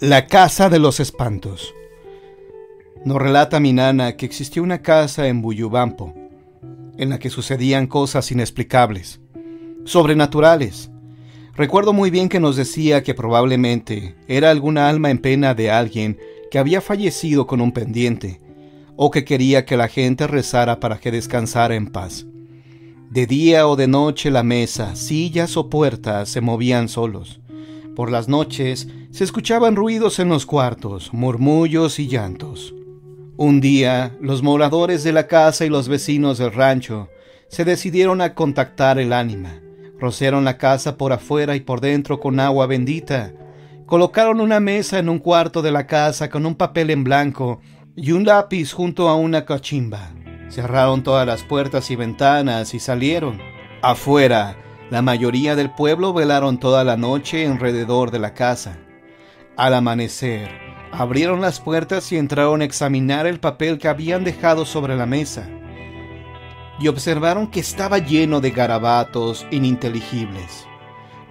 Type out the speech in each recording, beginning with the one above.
La casa de los espantos. Nos relata mi nana que existió una casa en Buyubampo, en la que sucedían cosas inexplicables, sobrenaturales. Recuerdo muy bien que nos decía que probablemente era alguna alma en pena de alguien que había fallecido con un pendiente, o que quería que la gente rezara para que descansara en paz. De día o de noche la mesa, sillas o puertas se movían solos. Por las noches se escuchaban ruidos en los cuartos, murmullos y llantos. Un día, los moradores de la casa y los vecinos del rancho se decidieron a contactar el ánima. Rociaron la casa por afuera y por dentro con agua bendita. Colocaron una mesa en un cuarto de la casa con un papel en blanco y un lápiz junto a una cachimba. Cerraron todas las puertas y ventanas y salieron. Afuera, la mayoría del pueblo velaron toda la noche alrededor de la casa. Al amanecer, abrieron las puertas y entraron a examinar el papel que habían dejado sobre la mesa. Y observaron que estaba lleno de garabatos ininteligibles.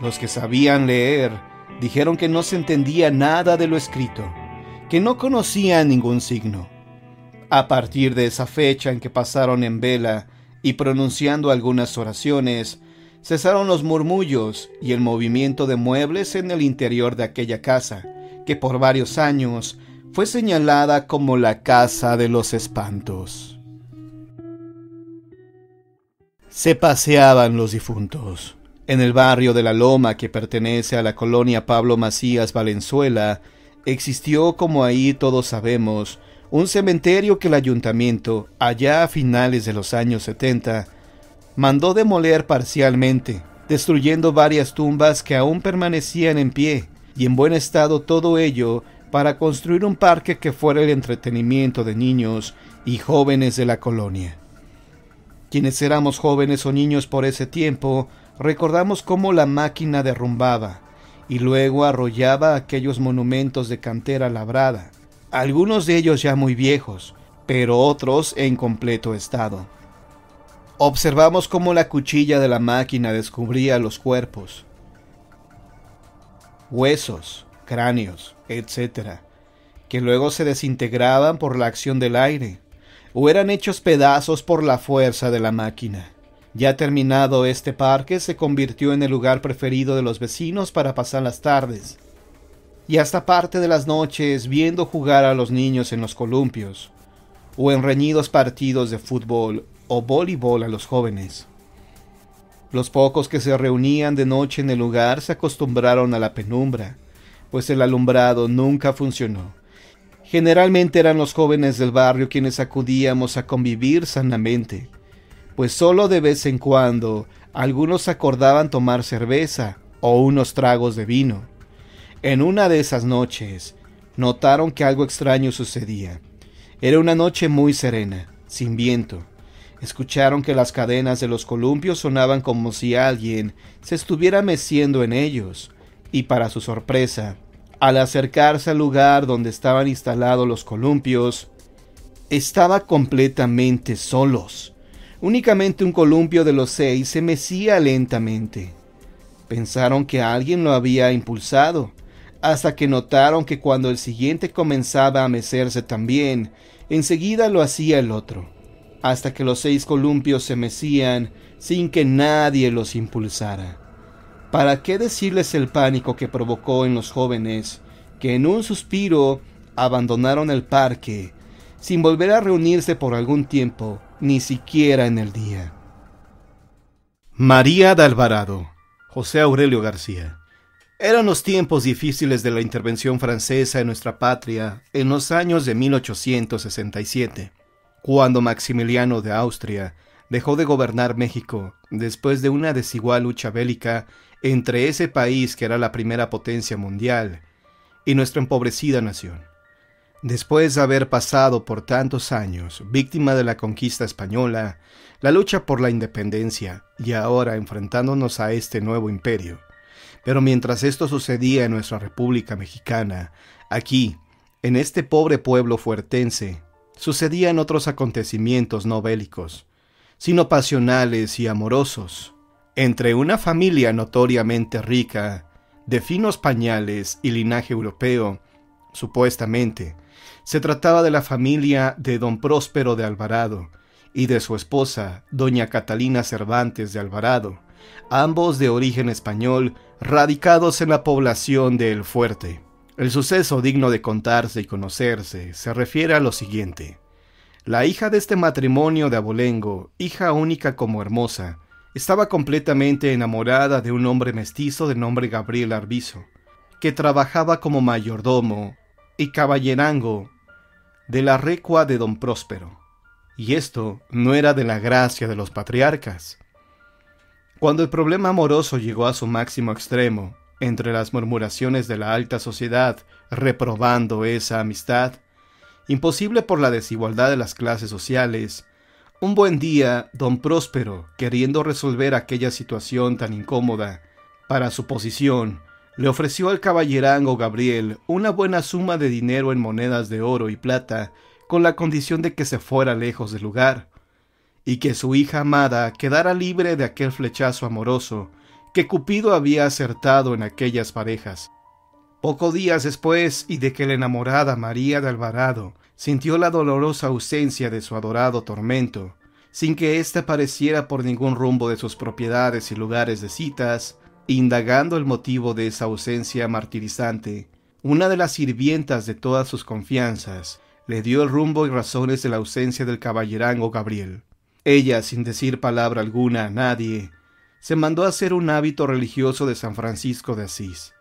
Los que sabían leer dijeron que no se entendía nada de lo escrito, que no conocían ningún signo. A partir de esa fecha en que pasaron en vela y pronunciando algunas oraciones, cesaron los murmullos y el movimiento de muebles en el interior de aquella casa, que por varios años fue señalada como la casa de los espantos. Se paseaban los difuntos. En el barrio de La Loma, que pertenece a la colonia Pablo Macías Valenzuela, existió, como ahí todos sabemos, un cementerio que el ayuntamiento, allá a finales de los años 70, mandó demoler parcialmente, destruyendo varias tumbas que aún permanecían en pie y en buen estado, todo ello para construir un parque que fuera el entretenimiento de niños y jóvenes de la colonia. Quienes éramos jóvenes o niños por ese tiempo, recordamos cómo la máquina derrumbaba y luego arrollaba aquellos monumentos de cantera labrada, algunos de ellos ya muy viejos, pero otros en completo estado. Observamos cómo la cuchilla de la máquina descubría los cuerpos, huesos, cráneos, etc., que luego se desintegraban por la acción del aire, o eran hechos pedazos por la fuerza de la máquina. Ya terminado este parque, se convirtió en el lugar preferido de los vecinos para pasar las tardes, y hasta parte de las noches viendo jugar a los niños en los columpios, o en reñidos partidos de fútbol o voleibol a los jóvenes. Los pocos que se reunían de noche en el lugar se acostumbraron a la penumbra, pues el alumbrado nunca funcionó. Generalmente eran los jóvenes del barrio quienes acudíamos a convivir sanamente, pues solo de vez en cuando algunos acordaban tomar cerveza o unos tragos de vino. En una de esas noches notaron que algo extraño sucedía. Era una noche muy serena, sin viento. Escucharon que las cadenas de los columpios sonaban como si alguien se estuviera meciendo en ellos, y para su sorpresa, al acercarse al lugar donde estaban instalados los columpios, estaba completamente solos. Únicamente un columpio de los 6 se mecía lentamente. Pensaron que alguien lo había impulsado, hasta que notaron que cuando el siguiente comenzaba a mecerse también, enseguida lo hacía el otro, hasta que los 6 columpios se mecían sin que nadie los impulsara. ¿Para qué decirles el pánico que provocó en los jóvenes, que en un suspiro abandonaron el parque, sin volver a reunirse por algún tiempo, ni siquiera en el día? María de Alvarado, José Aurelio García. Eran los tiempos difíciles de la intervención francesa en nuestra patria en los años de 1867. Cuando Maximiliano de Austria dejó de gobernar México después de una desigual lucha bélica entre ese país que era la primera potencia mundial y nuestra empobrecida nación. Después de haber pasado por tantos años víctima de la conquista española, la lucha por la independencia y ahora enfrentándonos a este nuevo imperio. Pero mientras esto sucedía en nuestra República Mexicana, aquí, en este pobre pueblo fuertense, sucedían otros acontecimientos no bélicos, sino pasionales y amorosos, entre una familia notoriamente rica, de finos pañales y linaje europeo, Supuestamente, se trataba de la familia de don Próspero de Alvarado y de su esposa, doña Catalina Cervantes de Alvarado, ambos de origen español, radicados en la población de El Fuerte. El suceso digno de contarse y conocerse se refiere a lo siguiente. La hija de este matrimonio de abolengo, hija única como hermosa, estaba completamente enamorada de un hombre mestizo de nombre Gabriel Arvizo, que trabajaba como mayordomo y caballerango de la recua de don Próspero. Y esto no era de la gracia de los patriarcas. Cuando el problema amoroso llegó a su máximo extremo, entre las murmuraciones de la alta sociedad reprobando esa amistad, imposible por la desigualdad de las clases sociales, un buen día don Próspero, queriendo resolver aquella situación tan incómoda para su posición, le ofreció al caballerango Gabriel una buena suma de dinero en monedas de oro y plata, con la condición de que se fuera lejos del lugar, y que su hija amada quedara libre de aquel flechazo amoroso que Cupido había acertado en aquellas parejas. Pocos días después, y de que la enamorada María de Alvarado sintió la dolorosa ausencia de su adorado Tormento, sin que éste apareciera por ningún rumbo de sus propiedades y lugares de citas, indagando el motivo de esa ausencia martirizante, una de las sirvientas de todas sus confianzas le dio el rumbo y razones de la ausencia del caballerango Gabriel. Ella, sin decir palabra alguna a nadie, se mandó a hacer un hábito religioso de San Francisco de Asís,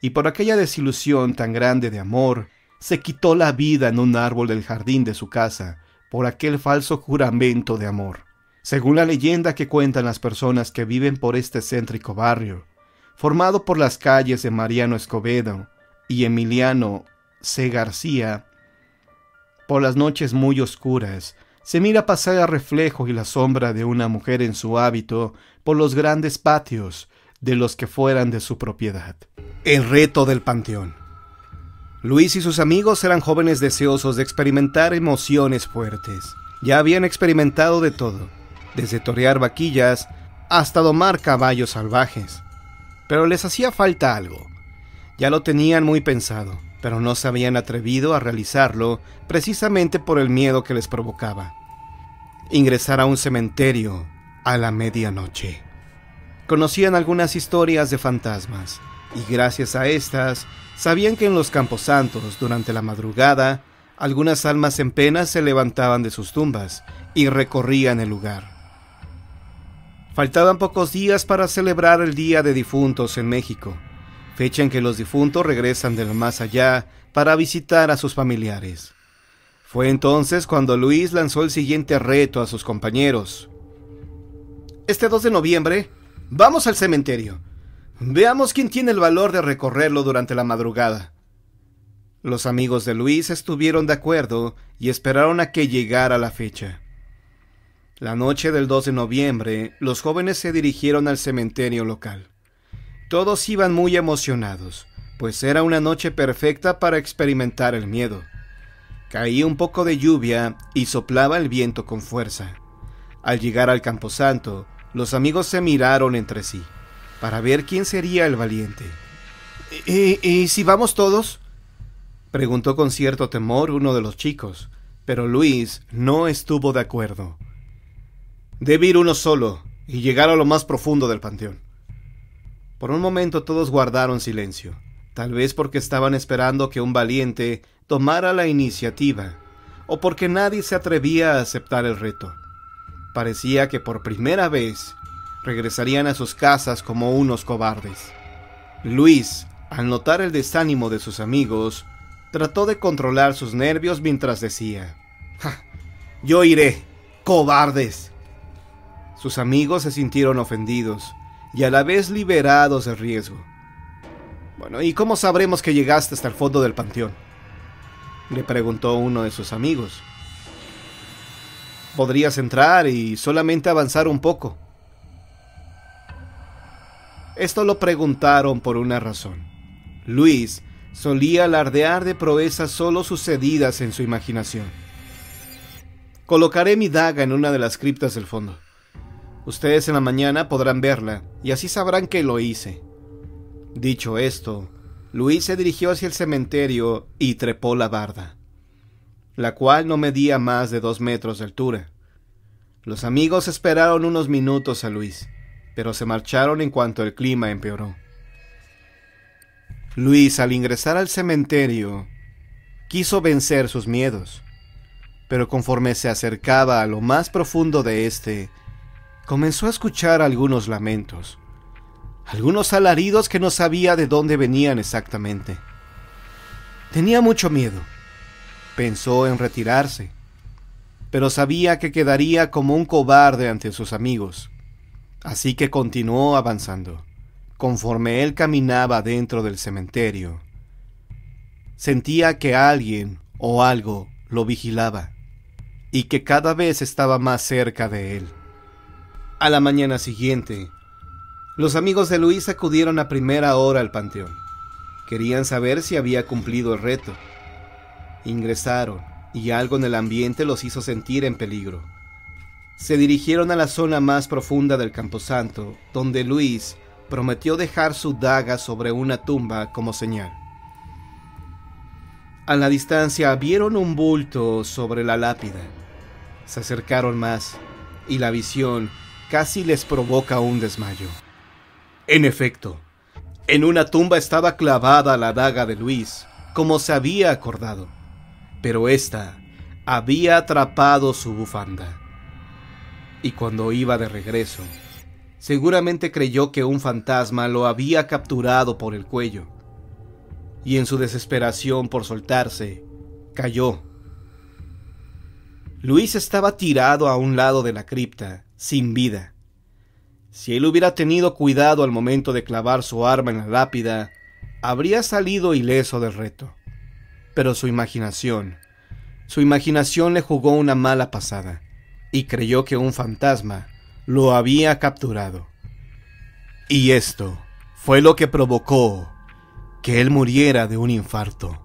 y por aquella desilusión tan grande de amor, se quitó la vida en un árbol del jardín de su casa, por aquel falso juramento de amor. Según la leyenda que cuentan las personas que viven por este céntrico barrio, formado por las calles de Mariano Escobedo y Emiliano C. García, por las noches muy oscuras, se mira pasar el reflejo y la sombra de una mujer en su hábito por los grandes patios de los que fueran de su propiedad. El reto del panteón. Luis y sus amigos eran jóvenes deseosos de experimentar emociones fuertes. Ya habían experimentado de todo, desde torear vaquillas hasta domar caballos salvajes. Pero les hacía falta algo. Ya lo tenían muy pensado, pero no se habían atrevido a realizarlo precisamente por el miedo que les provocaba. Ingresar a un cementerio a la medianoche. Conocían algunas historias de fantasmas, y gracias a estas, sabían que en los camposantos, durante la madrugada, algunas almas en pena se levantaban de sus tumbas y recorrían el lugar. Faltaban pocos días para celebrar el Día de Difuntos en México, fecha en que los difuntos regresan del más allá para visitar a sus familiares. Fue entonces cuando Luis lanzó el siguiente reto a sus compañeros. Este 2 de noviembre, vamos al cementerio. Veamos quién tiene el valor de recorrerlo durante la madrugada. Los amigos de Luis estuvieron de acuerdo y esperaron a que llegara la fecha. La noche del 2 de noviembre, los jóvenes se dirigieron al cementerio local. Todos iban muy emocionados, pues era una noche perfecta para experimentar el miedo. Caía un poco de lluvia y soplaba el viento con fuerza. Al llegar al camposanto, los amigos se miraron entre sí, para ver quién sería el valiente. ¿Y si vamos todos?, preguntó con cierto temor uno de los chicos, pero Luis no estuvo de acuerdo. Debe ir uno solo y llegar a lo más profundo del panteón. Por un momento todos guardaron silencio, tal vez porque estaban esperando que un valiente tomara la iniciativa, o porque nadie se atrevía a aceptar el reto. Parecía que por primera vez regresarían a sus casas como unos cobardes. Luis, al notar el desánimo de sus amigos, trató de controlar sus nervios mientras decía: «Yo iré, cobardes». Sus amigos se sintieron ofendidos y a la vez liberados del riesgo. «Bueno, ¿y cómo sabremos que llegaste hasta el fondo del panteón?», le preguntó uno de sus amigos. «Podrías entrar y solamente avanzar un poco». Esto lo preguntaron por una razón. Luis solía alardear de proezas solo sucedidas en su imaginación. «Colocaré mi daga en una de las criptas del fondo. Ustedes en la mañana podrán verla y así sabrán que lo hice». Dicho esto, Luis se dirigió hacia el cementerio y trepó la barda, la cual no medía más de 2 metros de altura. Los amigos esperaron unos minutos a Luis, pero se marcharon en cuanto el clima empeoró. Luis, al ingresar al cementerio, quiso vencer sus miedos, pero conforme se acercaba a lo más profundo de este, comenzó a escuchar algunos lamentos, algunos alaridos que no sabía de dónde venían exactamente. Tenía mucho miedo. Pensó en retirarse, pero sabía que quedaría como un cobarde ante sus amigos, así que continuó avanzando. Conforme él caminaba dentro del cementerio, sentía que alguien o algo lo vigilaba y que cada vez estaba más cerca de él. A la mañana siguiente, los amigos de Luis acudieron a primera hora al panteón. Querían saber si había cumplido el reto. Ingresaron y algo en el ambiente los hizo sentir en peligro. Se dirigieron a la zona más profunda del camposanto, donde Luis prometió dejar su daga sobre una tumba como señal. A la distancia vieron un bulto sobre la lápida. Se acercaron más y la visión casi les provoca un desmayo. En efecto, en una tumba estaba clavada la daga de Luis, como se había acordado, pero ésta había atrapado su bufanda. Y cuando iba de regreso, seguramente creyó que un fantasma lo había capturado por el cuello, y en su desesperación por soltarse, cayó. Luis estaba tirado a un lado de la cripta, sin vida. Si él hubiera tenido cuidado al momento de clavar su arma en la lápida, habría salido ileso del reto. Pero su imaginación le jugó una mala pasada, y creyó que un fantasma lo había capturado. Y esto fue lo que provocó que él muriera de un infarto.